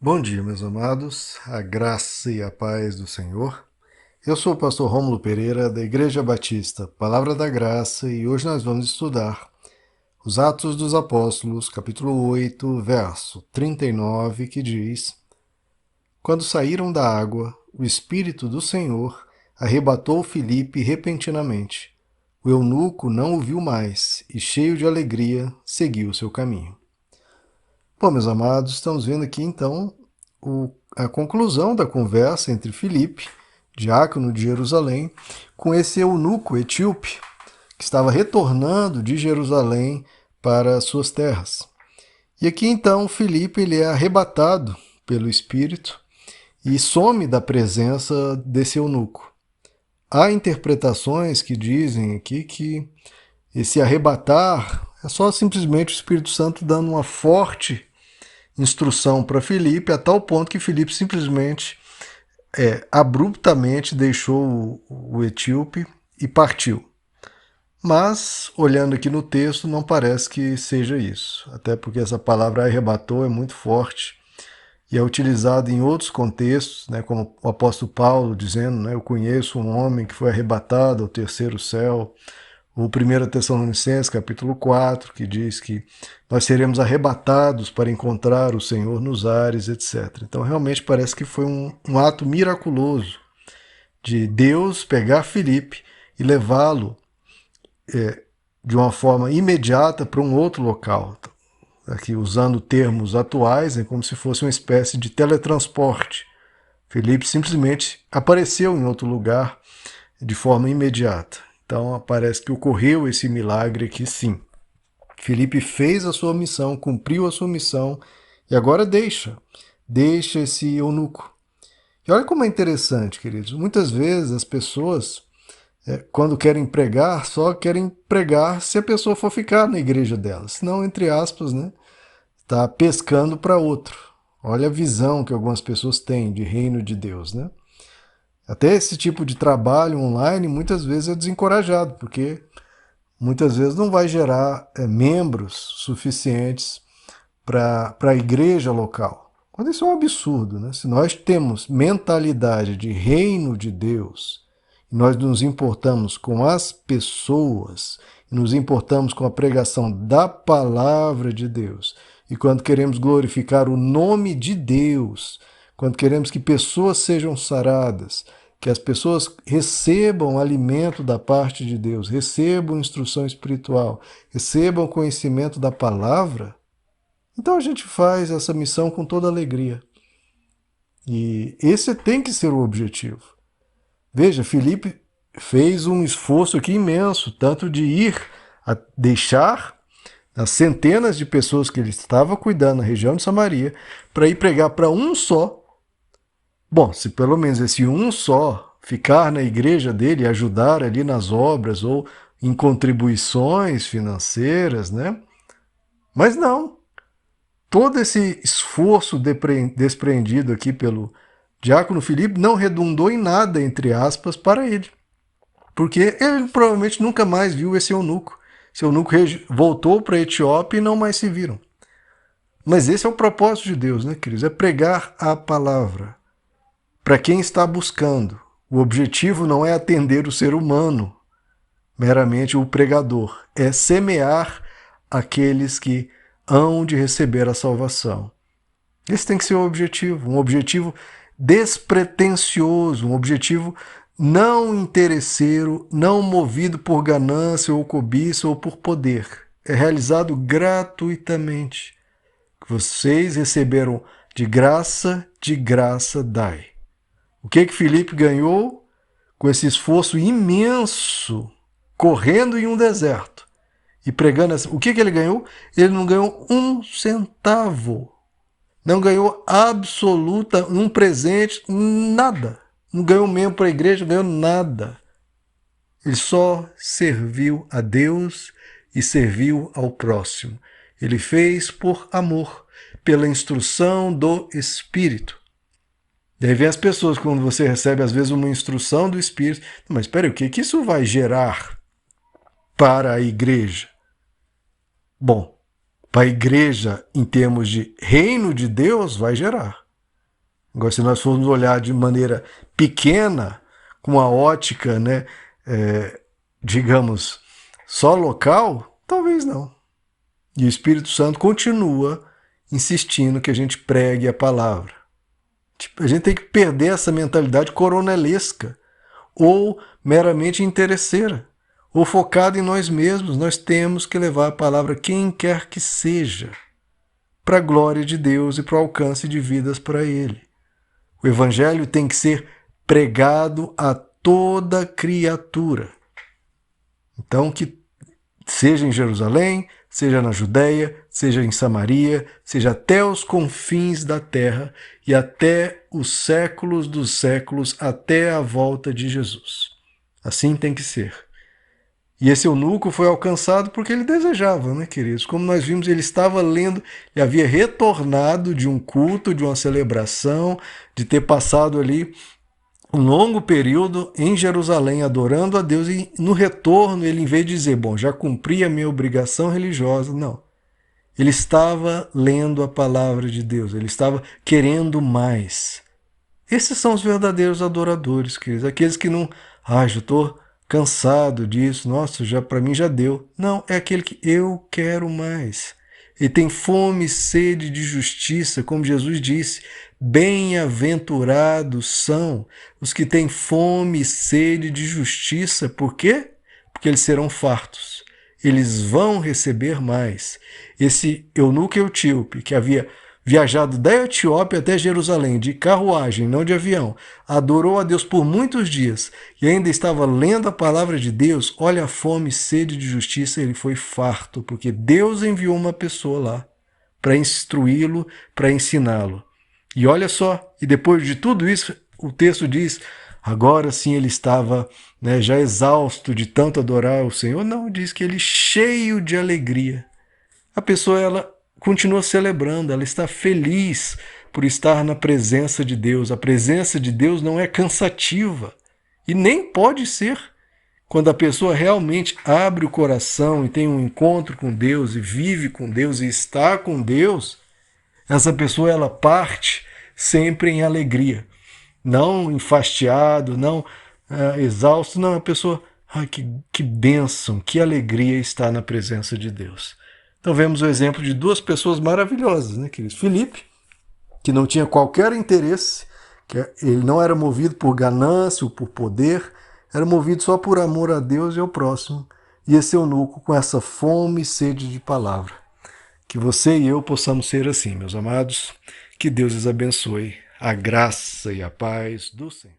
Bom dia, meus amados, a graça e a paz do Senhor. Eu sou o pastor Rômulo Pereira, da Igreja Batista Palavra da Graça, e hoje nós vamos estudar os Atos dos Apóstolos, capítulo 8, verso 39, que diz: Quando saíram da água, o Espírito do Senhor arrebatou Filipe repentinamente. O eunuco não o viu mais e, cheio de alegria, seguiu o seu caminho. Bom, meus amados, estamos vendo aqui então a conclusão da conversa entre Filipe, diácono de Jerusalém, com esse eunuco etíope que estava retornando de Jerusalém para suas terras. E aqui então Filipe ele é arrebatado pelo Espírito e some da presença desse eunuco. Há interpretações que dizem aqui que esse arrebatar é só simplesmente o Espírito Santo dando uma forte instrução para Filipe, a tal ponto que Filipe simplesmente, abruptamente deixou o etíope e partiu. Mas, olhando aqui no texto, não parece que seja isso, até porque essa palavra arrebatou é muito forte e é utilizada em outros contextos, né, como o apóstolo Paulo dizendo, né, eu conheço um homem que foi arrebatado ao terceiro céu, o 1 Tessalonicenses, capítulo 4, que diz que nós seremos arrebatados para encontrar o Senhor nos ares, etc. Então, realmente parece que foi um ato miraculoso de Deus pegar Filipe e levá-lo de uma forma imediata para um outro local. Aqui, usando termos atuais, é como se fosse uma espécie de teletransporte. Filipe simplesmente apareceu em outro lugar de forma imediata. Então parece que ocorreu esse milagre aqui sim. Filipe fez a sua missão, cumpriu a sua missão e agora deixa esse eunuco. E olha como é interessante, queridos. Muitas vezes as pessoas, quando querem pregar, só querem pregar se a pessoa for ficar na igreja delas. Senão, entre aspas, né, está pescando para outro. Olha a visão que algumas pessoas têm de reino de Deus, né? Até esse tipo de trabalho online muitas vezes é desencorajado, porque muitas vezes não vai gerar membros suficientes para a igreja local. Quando isso é um absurdo, né? Se nós temos mentalidade de reino de Deus, e nós nos importamos com as pessoas, nos importamos com a pregação da palavra de Deus, e quando queremos glorificar o nome de Deus, quando queremos que pessoas sejam saradas, que as pessoas recebam alimento da parte de Deus, recebam instrução espiritual, recebam conhecimento da palavra, então a gente faz essa missão com toda alegria. E esse tem que ser o objetivo. Veja, Filipe fez um esforço aqui imenso, tanto de ir a deixar as centenas de pessoas que ele estava cuidando na região de Samaria, para ir pregar para um só. Bom, se pelo menos esse um só ficar na igreja dele e ajudar ali nas obras ou em contribuições financeiras, né? Mas não. Todo esse esforço despreendido aqui pelo diácono Filipe não redundou em nada, entre aspas, para ele. Porque ele provavelmente nunca mais viu esse eunuco. Esse eunuco voltou para a Etiópia e não mais se viram. Mas esse é o propósito de Deus, né, queridos? É pregar a palavra para quem está buscando. O objetivo não é atender o ser humano, meramente o pregador. É semear aqueles que hão de receber a salvação. Esse tem que ser o objetivo, um objetivo despretensioso, um objetivo não interesseiro, não movido por ganância ou cobiça ou por poder. É realizado gratuitamente. Vocês receberam de graça dai. O que Filipe ganhou com esse esforço imenso, correndo em um deserto e pregando? O que ele ganhou? Ele não ganhou um centavo. Não ganhou absoluta, um presente, nada. Não ganhou membro para a igreja, não ganhou nada. Ele só serviu a Deus e serviu ao próximo. Ele fez por amor, pela instrução do Espírito. E aí vem as pessoas, quando você recebe às vezes uma instrução do Espírito, mas espera aí, o que isso vai gerar para a igreja? Bom, para a igreja, em termos de reino de Deus, vai gerar. Agora, se nós formos olhar de maneira pequena, com a ótica, né, digamos, só local, talvez não. E o Espírito Santo continua insistindo que a gente pregue a palavra. A gente tem que perder essa mentalidade coronelesca, ou meramente interesseira, ou focada em nós mesmos. Nós temos que levar a palavra quem quer que seja, para a glória de Deus e para o alcance de vidas para Ele. O Evangelho tem que ser pregado a toda criatura. Então, que seja em Jerusalém, seja na Judéia, seja em Samaria, seja até os confins da terra e até os séculos dos séculos, até a volta de Jesus. Assim tem que ser. E esse eunuco foi alcançado porque ele desejava, né, queridos? Como nós vimos, ele estava lendo, ele havia retornado de um culto, de uma celebração, de ter passado ali um longo período em Jerusalém adorando a Deus, e no retorno ele, em vez de dizer, bom, já cumpri a minha obrigação religiosa, não. Ele estava lendo a palavra de Deus, ele estava querendo mais. Esses são os verdadeiros adoradores, queridos, aqueles que não, já estou cansado disso, nossa, já para mim já deu. Não, é aquele que eu quero mais. Ele tem fome e sede de justiça, como Jesus disse, bem-aventurados são os que têm fome e sede de justiça. Por quê? Porque eles serão fartos. Eles vão receber mais. Esse eunuco etíope, que havia viajado da Etiópia até Jerusalém, de carruagem, não de avião, adorou a Deus por muitos dias e ainda estava lendo a palavra de Deus, olha a fome e sede de justiça, ele foi farto, porque Deus enviou uma pessoa lá para instruí-lo, para ensiná-lo. E olha só, e depois de tudo isso, o texto diz, agora sim ele estava, né, já exausto de tanto adorar o Senhor. Não, diz que ele cheio de alegria. A pessoa, ela continua celebrando, ela está feliz por estar na presença de Deus. A presença de Deus não é cansativa e nem pode ser. Quando a pessoa realmente abre o coração e tem um encontro com Deus e vive com Deus e está com Deus, essa pessoa, ela parte sempre em alegria, não enfastiado, não exausto, não, a pessoa, que bênção, que alegria estar na presença de Deus. Então vemos o exemplo de duas pessoas maravilhosas, né, queridos? Filipe, que não tinha qualquer interesse, que ele não era movido por ganância ou por poder, era movido só por amor a Deus e ao próximo. E esse eunuco com essa fome e sede de palavra. Que você e eu possamos ser assim, meus amados. Que Deus os abençoe. A graça e a paz do Senhor.